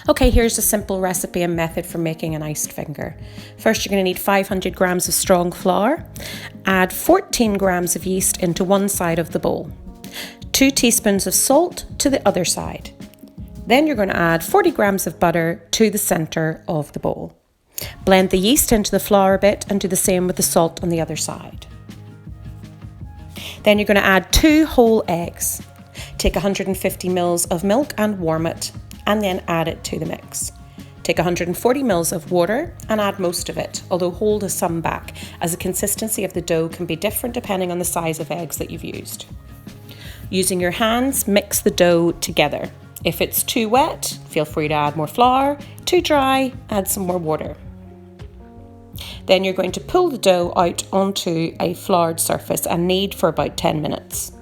Okay, here's a simple recipe and method for making an iced finger. First, you're going to need 500 grams of strong flour. Add 14 grams of yeast into one side of the bowl. 2 teaspoons of salt to the other side. Then you're going to add 40 grams of butter to the centre of the bowl. Blend the yeast into the flour a bit and do the same with the salt on the other side. Then you're going to add 2 whole eggs. Take 150 ml of milk and warm it, and then add it to the mix. Take 140 ml of water and add most of it, although hold some back, as the consistency of the dough can be different depending on the size of eggs that you've used. Using your hands, mix the dough together. If it's too wet, feel free to add more flour. Too dry, add some more water. Then you're going to pull the dough out onto a floured surface and knead for about 10 minutes.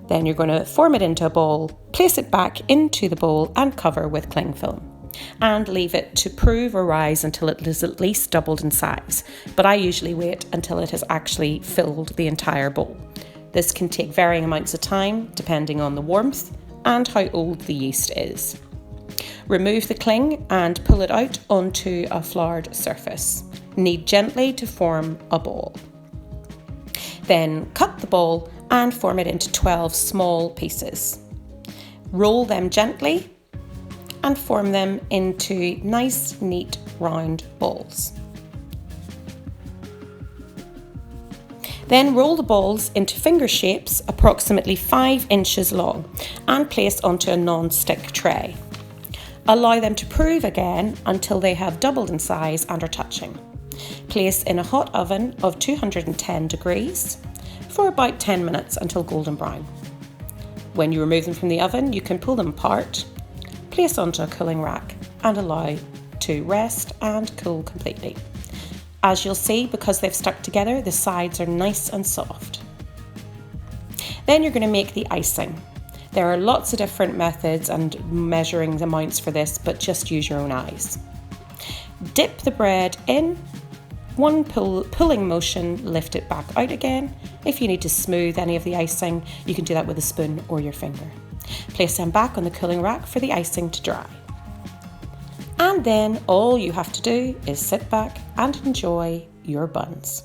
Then you're going to form it into a ball, place it back into the bowl and cover with cling film. And leave it to prove or rise until it is at least doubled in size. But I usually wait until it has actually filled the entire bowl. This can take varying amounts of time depending on the warmth and how old the yeast is. Remove the cling and pull it out onto a floured surface. Knead gently to form a ball. Then cut the ball and form it into 12 small pieces. Roll them gently and form them into nice, neat, round balls. Then roll the balls into finger shapes approximately 5 inches long and place onto a non-stick tray. Allow them to prove again until they have doubled in size and are touching. Place in a hot oven of 210 degrees for about 10 minutes until golden brown. When you remove them from the oven, you can pull them apart, place onto a cooling rack and allow to rest and cool completely. As you'll see, because they've stuck together, the sides are nice and soft. Then you're going to make the icing. There are lots of different methods and measuring amounts for this, but just use your own eyes. Dip the bread in, one pulling motion, lift it back out again. If you need to smooth any of the icing, you can do that with a spoon or your finger. Place them back on the cooling rack for the icing to dry. And then all you have to do is sit back and enjoy your buns.